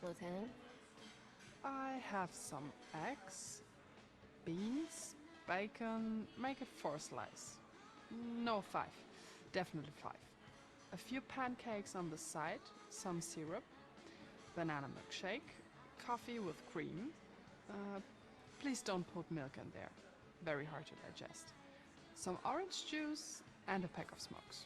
Lieutenant? I have some eggs, beans, bacon, make it 4 slices. No, 5. Definitely 5. A few pancakes on the side, some syrup, banana milkshake, coffee with cream. Uh, please don't put milk in there. Very hard to digest. Some orange juice and a pack of smokes.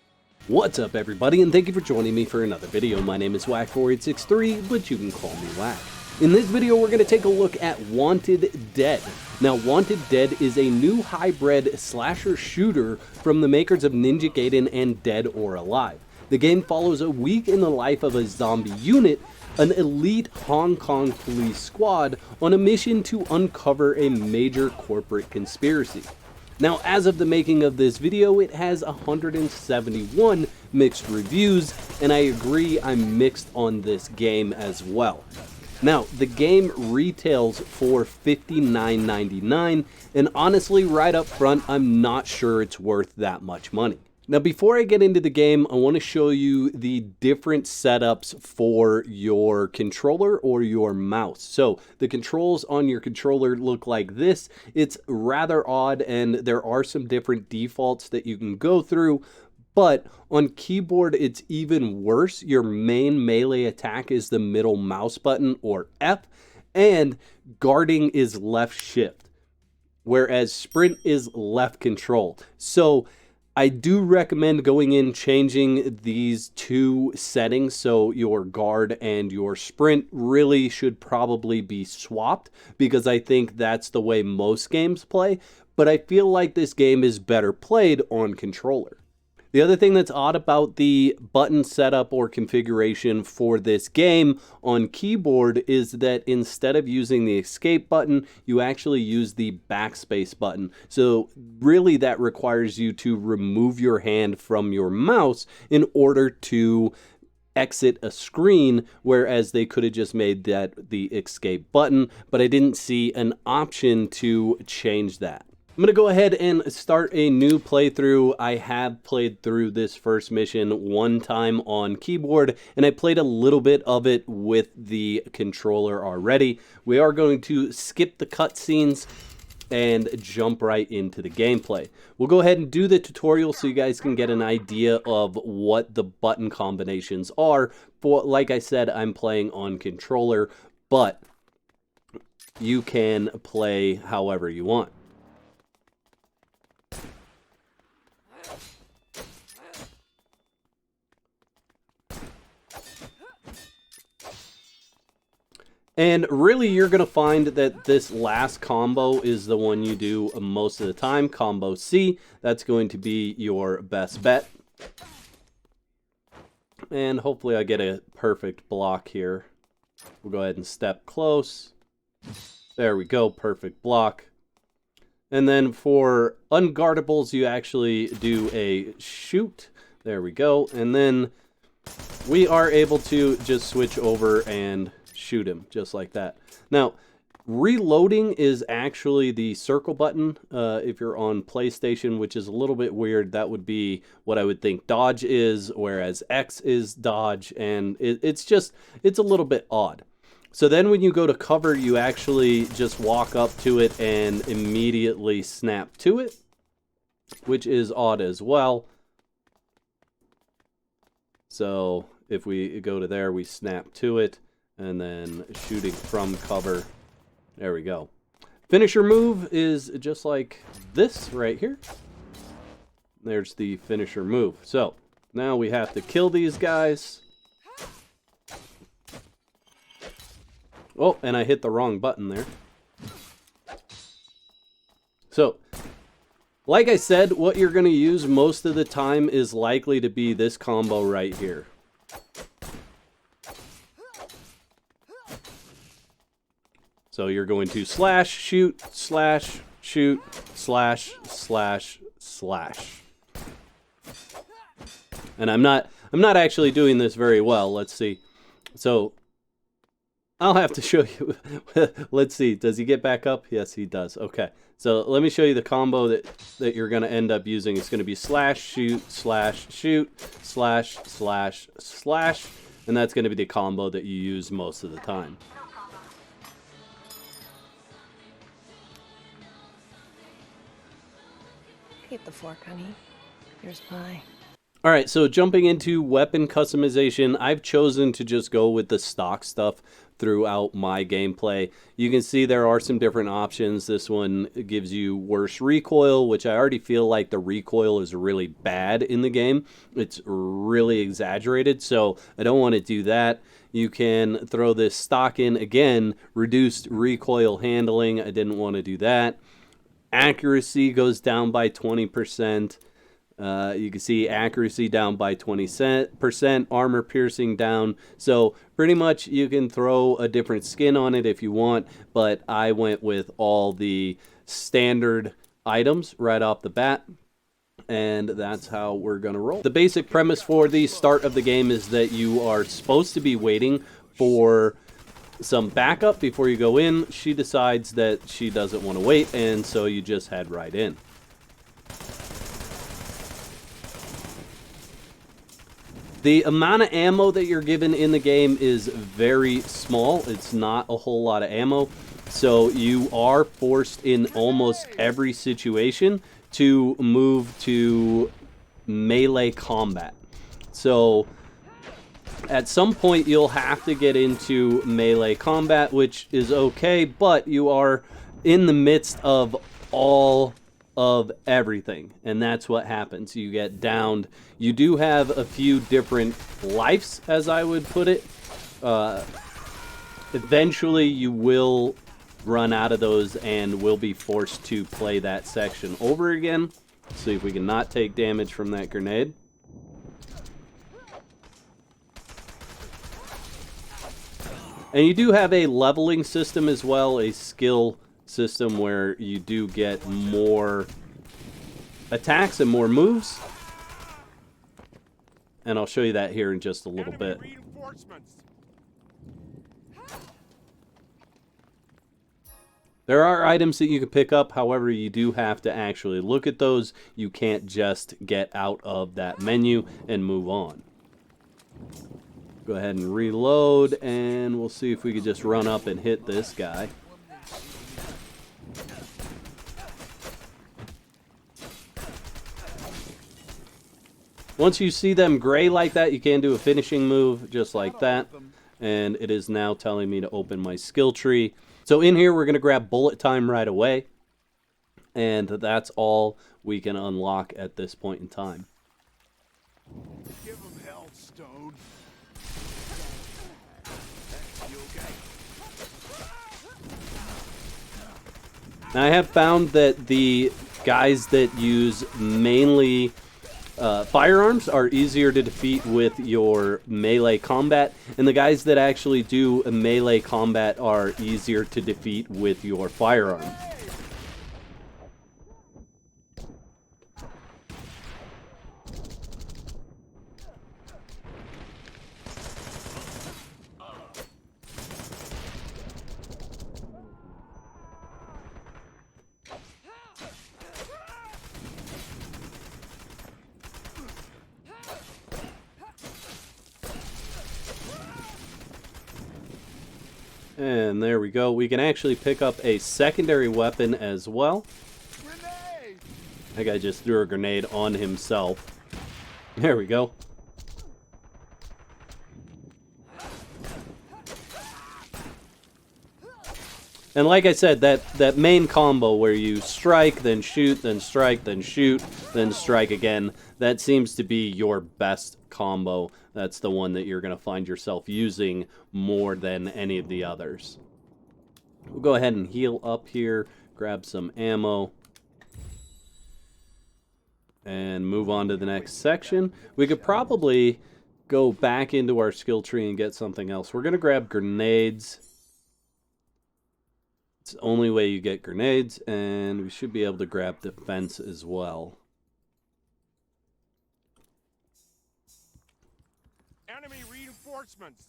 What's up everybody, and thank you for joining me for another video. My name is Whack4863, but you can call me Whack. In this video we're going to take a look at Wanted Dead. Now Wanted Dead is a new hybrid slasher shooter from the makers of Ninja Gaiden and Dead or Alive. The game follows a week in the life of a zombie unit, an elite Hong Kong police squad, on a mission to uncover a major corporate conspiracy. Now, as of the making of this video, it has 171 mixed reviews, and I agree I'm mixed on this game as well. Now, the game retails for $59.99, and honestly, right up front, I'm not sure it's worth that much money. Now, before I get into the game, I want to show you the different setups for your controller or your mouse. So the controls on your controller look like this. It's rather odd, and there are some different defaults that you can go through. But on keyboard, it's even worse. Your main melee attack is the middle mouse button, or F, and guarding is left shift, whereas sprint is left control. So I do recommend going in, changing these two settings, so your guard and your sprint really should probably be swapped, because I think that's the way most games play, but I feel like this game is better played on controller. The other thing that's odd about the button setup or configuration for this game on keyboard is that instead of using the escape button, you actually use the backspace button. So really that requires you to remove your hand from your mouse in order to exit a screen, whereas they could have just made that the escape button, but I didn't see an option to change that. I'm going to go ahead and start a new playthrough. I have played through this first mission one time on keyboard, and I played a little bit of it with the controller already. We are going to skip the cutscenes and jump right into the gameplay. We'll go ahead and do the tutorial so you guys can get an idea of what the button combinations are. For, like I said, I'm playing on controller, but you can play however you want. And really, you're going to find that this last combo is the one you do most of the time. Combo C, that's going to be your best bet. And hopefully I get a perfect block here. We'll go ahead and step close. There we go, perfect block. And then for unguardables, you actually do a shoot. There we go. And then we are able to just switch over and shoot him just like that. Now, reloading is actually the circle button if you're on PlayStation, which is a little bit weird. That would be what I would think dodge is, whereas X is dodge, and it's a little bit odd. So then when you go to cover, you actually just walk up to it and immediately snap to it, which is odd as well. So if we go to there, we snap to it. And then shooting from cover. There we go. Finisher move is just like this right here. There's the finisher move. So now we have to kill these guys. Oh, and I hit the wrong button there. So, like I said, what you're going to use most of the time is likely to be this combo right here. So you're going to slash, shoot, slash, shoot, slash, slash, slash. And I'm not actually doing this very well. Let's see. So I'll have to show you. Let's see. Does he get back up? Yes, he does. Okay. So let me show you the combo that you're going to end up using. It's going to be slash, shoot, slash, shoot, slash, slash, slash. and that's going to be the combo that you use most of the time. Get the fork, honey. Here's pie. Alright, so jumping into weapon customization, I've chosen to just go with the stock stuff throughout my gameplay. You can see there are some different options. This one gives you worse recoil, which I already feel like the recoil is really bad in the game. It's really exaggerated, so I don't want to do that. You can throw this stock in again, reduced recoil handling. I didn't want to do that. Accuracy goes down by 20%. You can see accuracy down by 20%, armor piercing down. So pretty much you can throw a different skin on it if you want, but I went with all the standard items right off the bat. And that's how we're going to roll. The basic premise for the start of the game is that you are supposed to be waiting for some backup before you go in. She decides that she doesn't want to wait, and so you just head right in. The amount of ammo that you're given in the game is very small. It's not a whole lot of ammo. So you are forced in almost every situation to move to melee combat. So at some point you'll have to get into melee combat, which is okay, but you are in the midst of all of everything, and that's what happens. You get downed. You do have a few different lives, as I would put it. Eventually you will run out of those and will be forced to play that section over again. See if we can not take damage from that grenade. And you do have a leveling system as well, a skill system where you do get more attacks and more moves. And I'll show you that here in just a little bit. There are items that you can pick up, however, you do have to actually look at those. You can't just get out of that menu and move on. Go ahead and reload, and we'll see if we can just run up and hit this guy. Once you see them gray like that, you can do a finishing move just like that. And it is now telling me to open my skill tree. So in here, we're going to grab bullet time right away. And that's all we can unlock at this point in time. Give him hell, Stone. Now, I have found that the guys that use mainly firearms are easier to defeat with your melee combat, and the guys that actually do melee combat are easier to defeat with your firearm. And there we go. We can actually pick up a secondary weapon as well. Grenade! That guy just threw a grenade on himself. There we go. And like I said, that main combo where you strike, then shoot, then strike, then shoot, then strike again, that seems to be your best combo. That's the one that you're going to find yourself using more than any of the others. We'll go ahead and heal up here, grab some ammo, and move on to the next section. We could probably go back into our skill tree and get something else. We're going to grab grenades. It's the only way you get grenades, and we should be able to grab defense as well. Enemy reinforcements.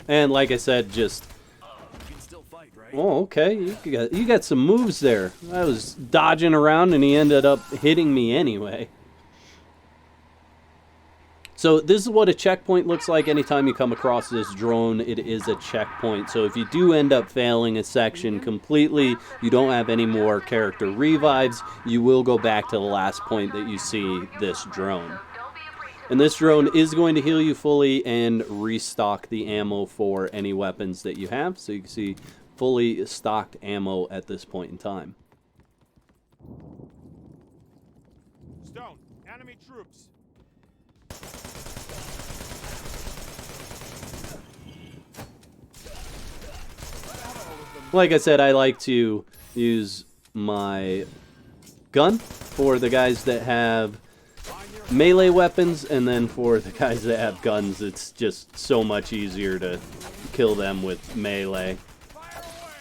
And like I said, just... You can still fight, right? Oh, okay. You got some moves there. I was dodging around, and he ended up hitting me anyway. So this is what a checkpoint looks like. Anytime you come across this drone, it is a checkpoint. So if you do end up failing a section completely, you don't have any more character revives, you will go back to the last point that you see this drone. And this drone is going to heal you fully and restock the ammo for any weapons that you have. So you can see fully stocked ammo at this point in time. Stone, enemy troops. Like I said, I like to use my gun for the guys that have melee weapons, and then for the guys that have guns, it's just so much easier to kill them with melee. Fire away.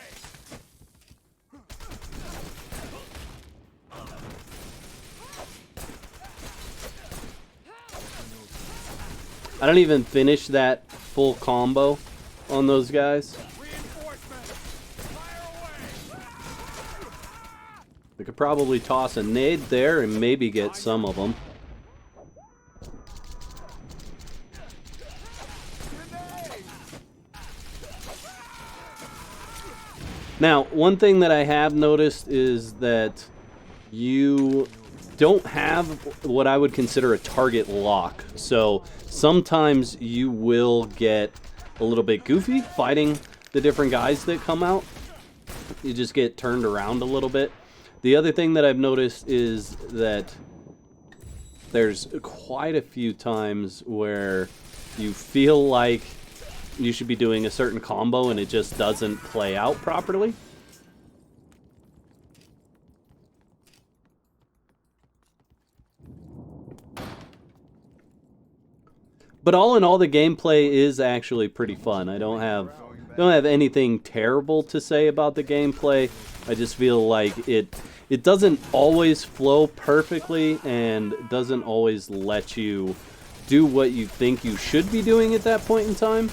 I don't even finish that full combo on those guys. Reinforcements. Fire away. I could probably toss a nade there and maybe get some of them. Now, one thing that I have noticed is that you don't have what I would consider a target lock. So sometimes you will get a little bit goofy fighting the different guys that come out. You just get turned around a little bit. The other thing that I've noticed is that there's quite a few times where you feel like you should be doing a certain combo and it just doesn't play out properly. But all in all, the gameplay is actually pretty fun. I don't have anything terrible to say about the gameplay. I just feel like it doesn't always flow perfectly and doesn't always let you do what you think you should be doing at that point in time.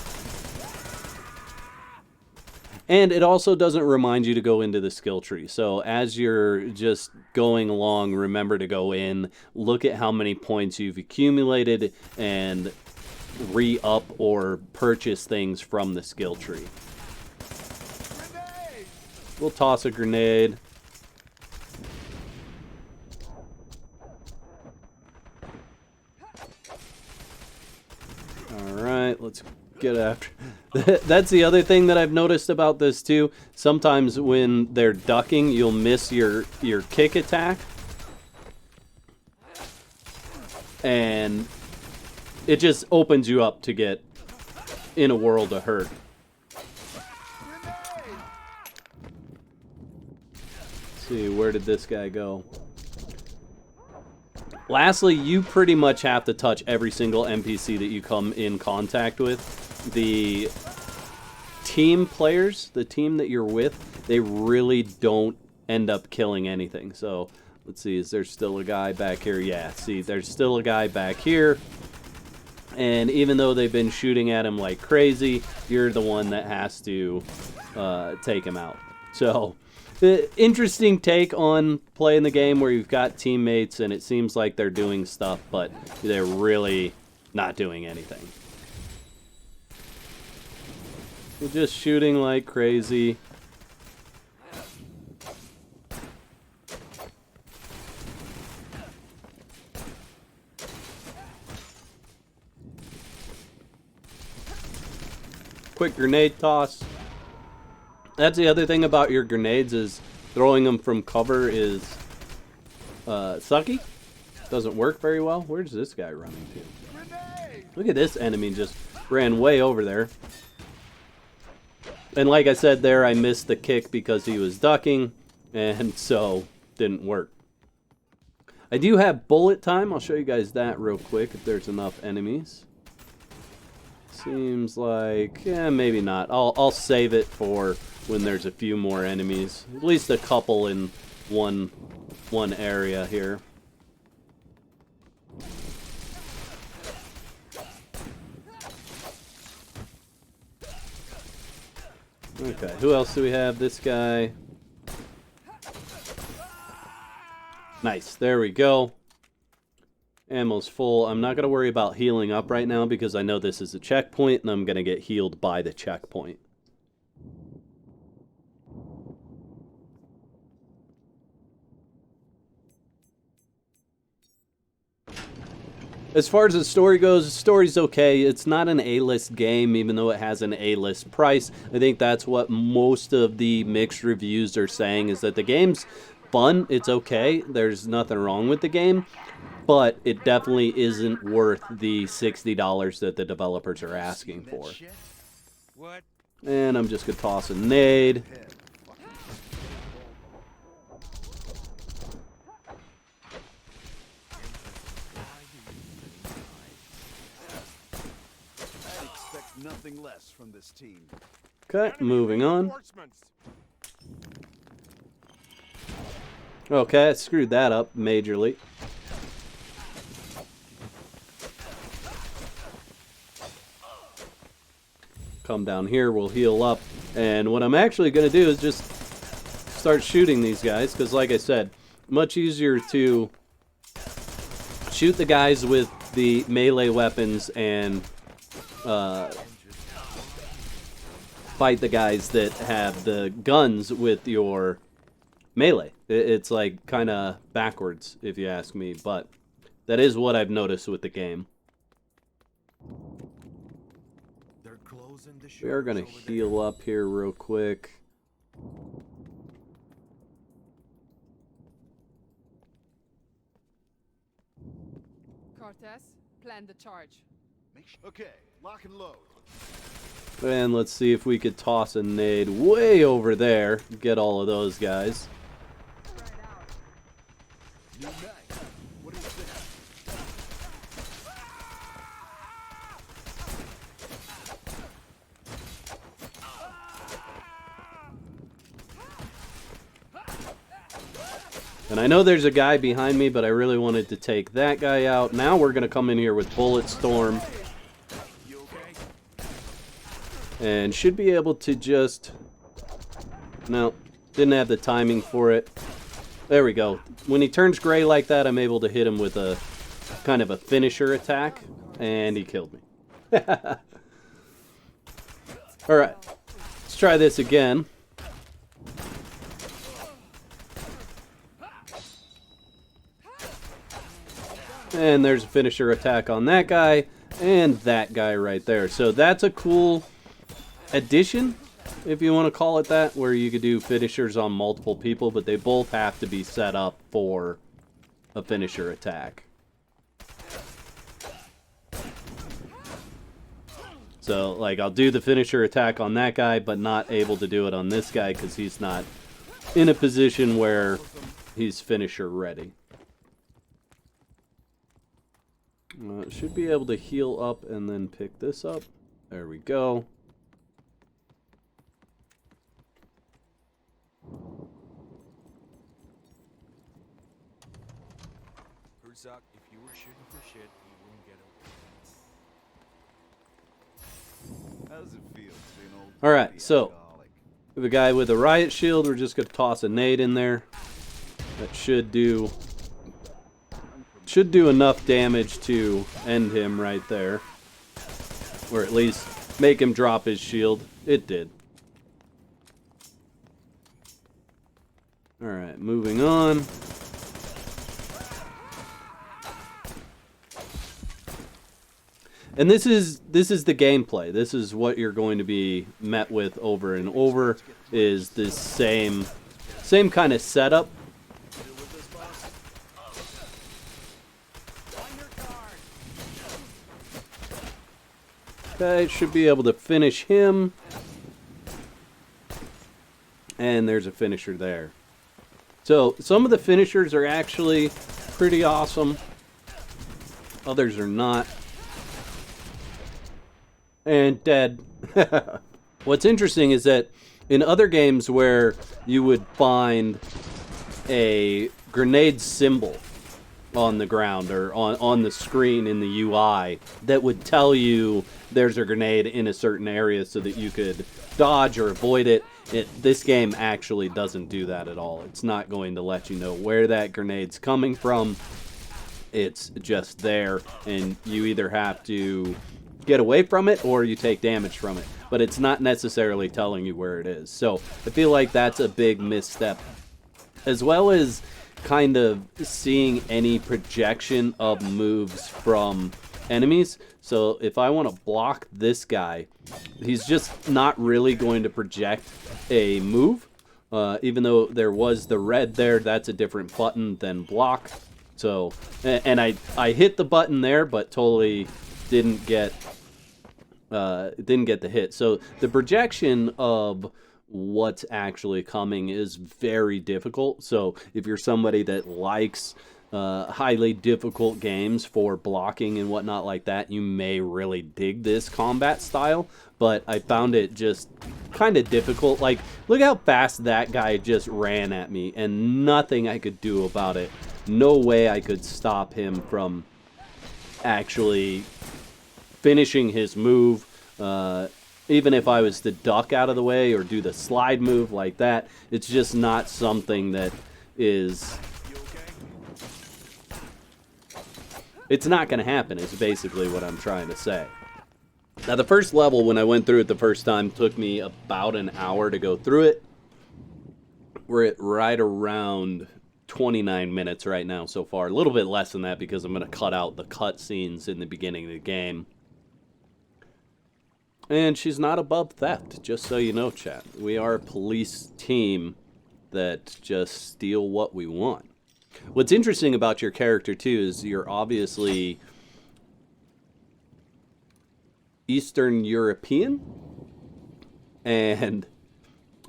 And it also doesn't remind you to go into the skill tree. So as you're just going along, remember to go in, look at how many points you've accumulated, and re-up or purchase things from the skill tree. Grenade. We'll toss a grenade. Alright, let's get after. That's the other thing that I've noticed about this too. Sometimes when they're ducking, you'll miss your kick attack. And it just opens you up to get in a world of hurt. Grenade. Let's see, where did this guy go? Lastly, you pretty much have to touch every single NPC that you come in contact with. The team players, the team that you're with, they really don't end up killing anything. So, let's see, is there still a guy back here? Yeah, see, there's still a guy back here. And even though they've been shooting at him like crazy, you're the one that has to take him out. So, interesting take on playing the game where you've got teammates and it seems like they're doing stuff, but they're really not doing anything. They're just shooting like crazy. Quick grenade toss. That's the other thing about your grenades, is throwing them from cover is sucky. Doesn't work very well. Where's this guy running to? Grenade. Look at this enemy, just ran way over there. And like I said there, I missed the kick because he was ducking, and so didn't work. I do have bullet time. I'll show you guys that real quick if there's enough enemies. Seems like, yeah, maybe not. I'll save it for when there's a few more enemies. At least a couple in one area here. Okay, who else do we have? This guy. Nice, there we go. ammo's full. I'm not going to worry about healing up right now because I know this is a checkpoint and I'm going to get healed by the checkpoint. As far as the story goes, the story's okay. It's not an A-list game, even though it has an A-list price. I think that's what most of the mixed reviews are saying, is that the game's fun. It's okay. There's nothing wrong with the game, but it definitely isn't worth the $60 that the developers are asking for. What? And I'm just going to toss a nade. Nothing less from this team. Okay, moving on. Okay, I screwed that up majorly. Come down here, we'll heal up. And what I'm actually going to do is just start shooting these guys, because like I said, much easier to shoot the guys with the melee weapons and fight the guys that have the guns with your melee. It's like kind of backwards, if you ask me, but that is what I've noticed with the game. We are going to heal up here real quick. Cortez, plan the charge. Okay, lock and load. And let's see if we could toss a nade way over there. Get all of those guys. New mag. What is this? And I know there's a guy behind me, but I really wanted to take that guy out. Now we're going to come in here with Bullet Storm. And should be able to just... No, didn't have the timing for it. There we go. When he turns gray like that, I'm able to hit him with a kind of a finisher attack. And he killed me. Alright, let's try this again. And there's a finisher attack on that guy. And that guy right there. So that's a cool addition, if you want to call it that, where you could do finishers on multiple people, but they both have to be set up for a finisher attack. So, like, I'll do the finisher attack on that guy, but not able to do it on this guy because he's not in a position where he's finisher ready. Should be able to heal up and then pick this up. There we go. If you were shooting for shit, you wouldn't get How does it feel to be an old Alright, so alcoholic? we have a guy with a riot shield. We're just going to toss a nade in there. That should do enough damage to end him right there. Or at least make him drop his shield. It did. Alright, moving on. And this is the gameplay. This is what you're going to be met with over and over, is this same kind of setup. Okay, should be able to finish him. And there's a finisher there. So some of the finishers are actually pretty awesome. Others are not. And dead. What's interesting is that in other games where you would find a grenade symbol on the ground or on the screen in the UI that would tell you there's a grenade in a certain area so that you could dodge or avoid it, this game actually doesn't do that at all. It's not going to let you know where that grenade's coming from. It's just there, and you either have to get away from it or you take damage from it. But it's not necessarily telling you where it is. So I feel like that's a big misstep. As well as kind of seeing any projection of moves from enemies. So if I want to block this guy, he's just not really going to project a move. Even though there was the red there, that's a different button than block. So, and I hit the button there, but totally didn't get the hit. So the projection of what's actually coming is very difficult. So if you're somebody that likes highly difficult games for blocking and whatnot like that, you may really dig this combat style. But I found it just kind of difficult. Like, look how fast that guy just ran at me, and nothing I could do about it. No way I could stop him from actually finishing his move. Even if I was to duck out of the way or do the slide move like that, it's just not something that is... It's not going to happen, is basically what I'm trying to say. Now, the first level, when I went through it the first time, took me about an hour to go through it. We're at right around 29 minutes right now so far. A little bit less than that because I'm going to cut out the cutscenes in the beginning of the game. And she's not above theft, just so you know, chat. We are a police team that just steal what we want. What's interesting about your character, too, is you're obviously Eastern European. And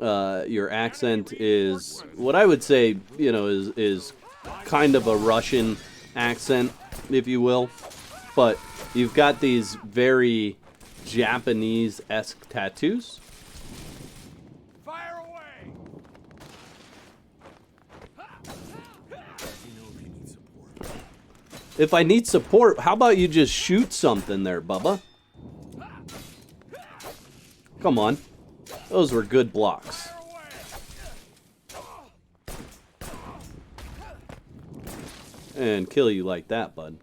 your accent is what I would say, you know, is kind of a Russian accent, if you will. But you've got these very Japanese-esque tattoos. Fire away! If I need support, how about you just shoot something there, Bubba? Come on. Those were good blocks. And kill you like that, bud.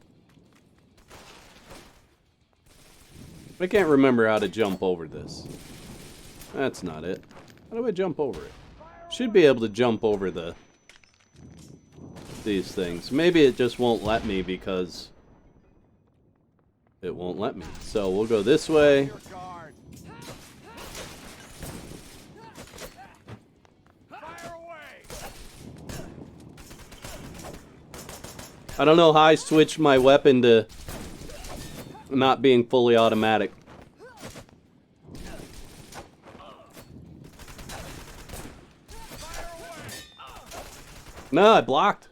I can't remember how to jump over this. That's not it. How do I jump over it? Should be able to jump over these things. Maybe it just won't let me because it won't let me. So we'll go this way. I don't know how I switched my weapon to not being fully automatic. No, I blocked.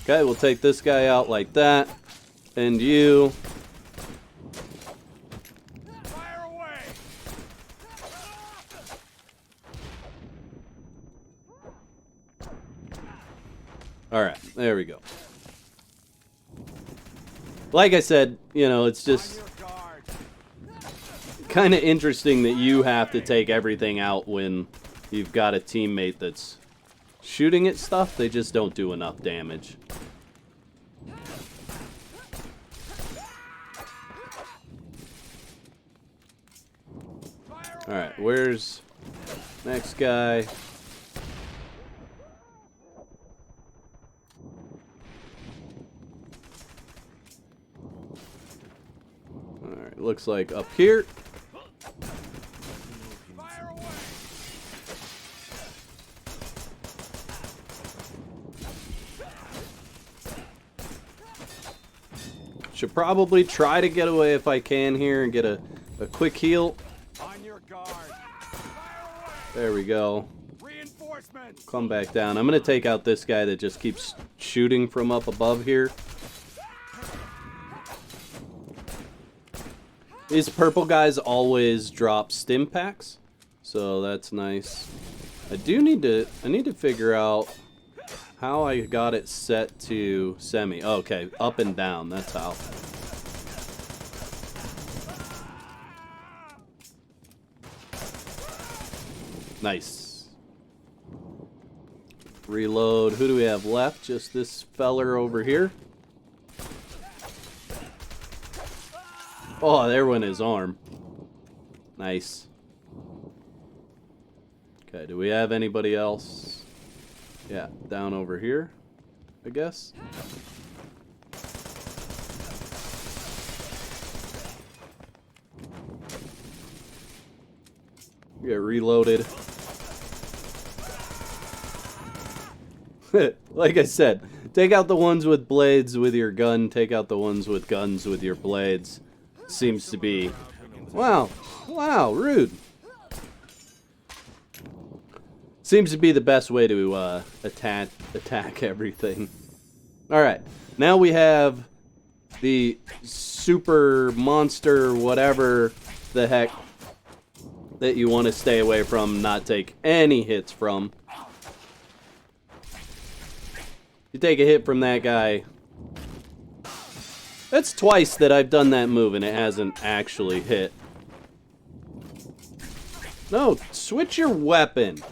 Okay, we'll take this guy out like that. And you. Alright, there we go. Like I said, you know, it's just kind of interesting that you have to take everything out when you've got a teammate that's shooting at stuff. They just don't do enough damage. Alright, where's next guy? Alright, looks like up here. Should probably try to get away if I can here and get a quick heal. On your guard. There we go. Reinforcements. Come back down. I'm going to take out this guy that just keeps shooting from up above here. These purple guys always drop stim packs, so that's nice. I need to figure out how I got it set to semi. Oh, okay, up and down, that's how. Nice. Reload. Who do we have left? Just this feller over here. Oh, there went his arm. Nice. Okay, do we have anybody else? Yeah, down over here, I guess. Get reloaded. Like I said, take out the ones with blades with your gun, take out the ones with guns with your blades. Seems to be... Wow, rude. Seems to be the best way to attack everything. Alright, now we have the super monster, whatever the heck, that you want to stay away from, not take any hits from. You take a hit from that guy. That's twice that I've done that move and it hasn't actually hit. No, switch your weapon.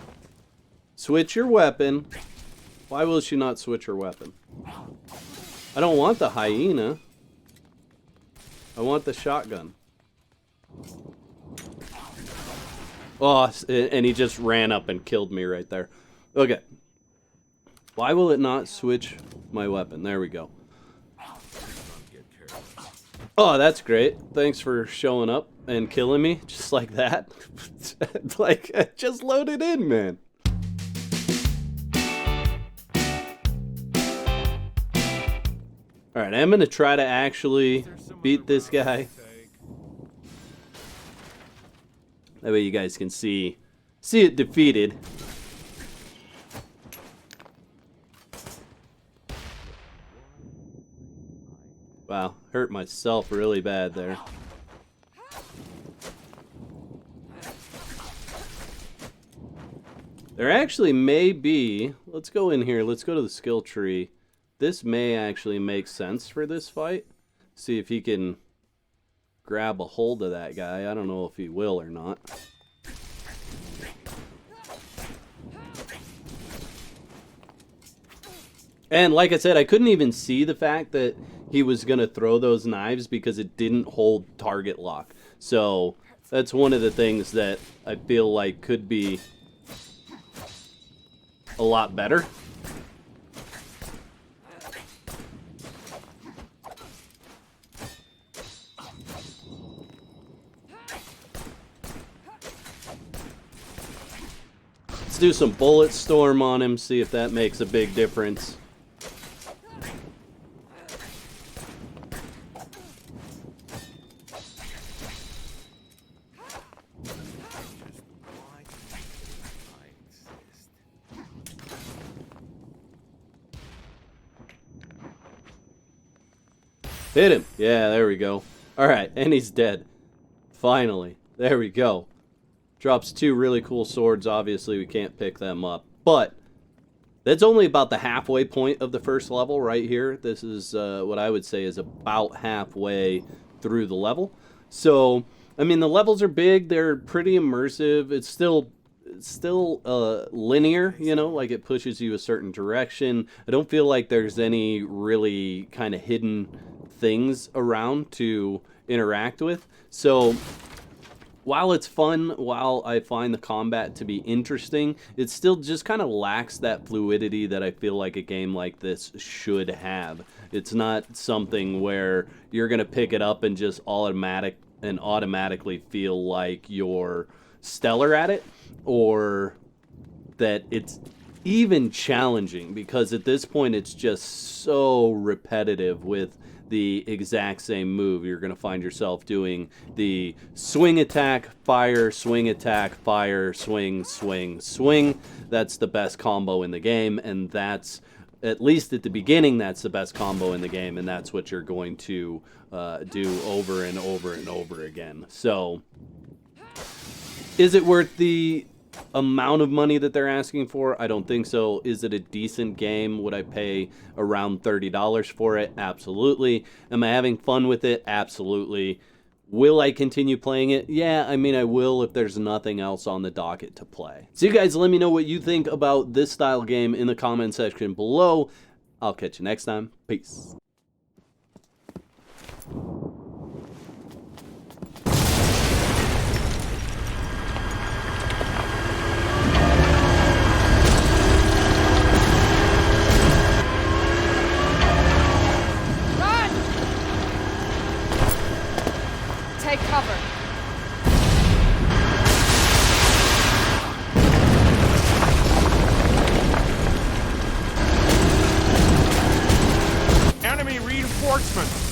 Switch your weapon. Why will she not switch her weapon? I don't want the hyena. I want the shotgun. Oh, and he just ran up and killed me right there. Okay. Why will it not switch my weapon? There we go. Oh, that's great. Thanks for showing up and killing me just like that. Like, just load it in, man. Alright, I'm going to try to actually beat this guy. That way you guys can see it defeated. Wow, hurt myself really bad there. There actually may be... Let's go in here. Let's go to the skill tree. This may actually make sense for this fight. See if he can grab a hold of that guy. I don't know if he will or not. And like I said, I couldn't even see the fact that he was going to throw those knives because it didn't hold target lock. So that's one of the things that I feel like could be a lot better. Let's do some bullet storm on him, see if that makes a big difference. Hit him. Yeah, there we go. Alright, and he's dead. Finally. There we go. Drops 2 really cool swords. Obviously, we can't pick them up. But that's only about the halfway point of the first level right here. This is what I would say is about halfway through the level. So, I mean, the levels are big. They're pretty immersive. It's still linear, you know, like it pushes you a certain direction. I don't feel like there's any really kind of hidden things around to interact with. So while it's fun, while I find the combat to be interesting, it still just kind of lacks that fluidity that I feel like a game like this should have. It's not something where you're going to pick it up and just automatically feel like you're stellar at it, or that it's even challenging, because at this point it's just so repetitive with the exact same move. You're going to find yourself doing the swing attack, fire, swing attack, fire, swing, swing, swing. That's the best combo in the game, and that's, at least at the beginning, that's the best combo in the game, and that's what you're going to do over and over and over again. So, is it worth the amount of money that they're asking for? I don't think so. Is it a decent game? Would I pay around $30 for it? Absolutely. Am I having fun with it? Absolutely. Will I continue playing it? Yeah, I mean, I will if there's nothing else on the docket to play. So you guys let me know what you think about this style game in the comment section below. I'll catch you next time. Peace. Take cover. Enemy reinforcements!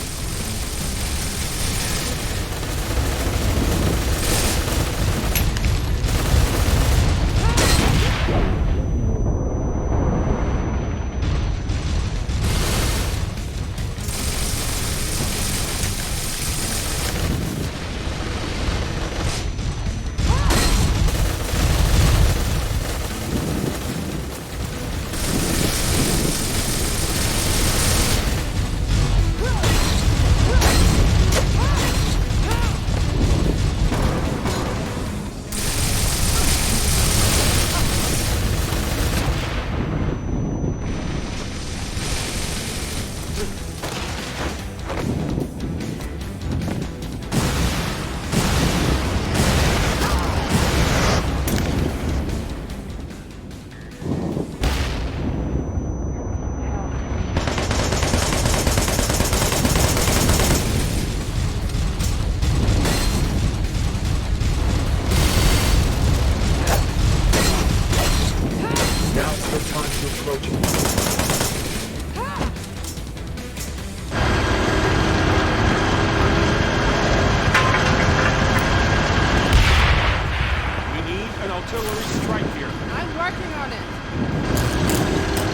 Artillery strike here. I'm working on it.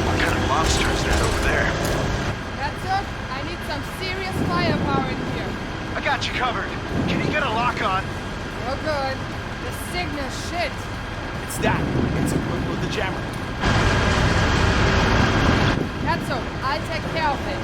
What kind of monster is that over there? That's it. I need some serious firepower in here. I got you covered. Can you get a lock on? No good. The signal's shit. It's that. It's equipped with the jammer. That's all. I'll take care of it.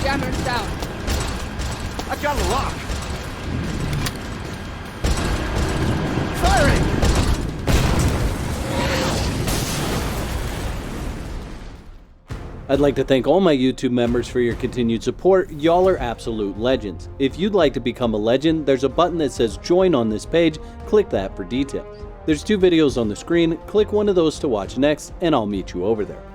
Jammer's down. I got a lock. Firing! I'd like to thank all my YouTube members for your continued support. Y'all are absolute legends. If you'd like to become a legend, there's a button that says join on this page. Click that for details. There's 2 videos on the screen. Click one of those to watch next, and I'll meet you over there.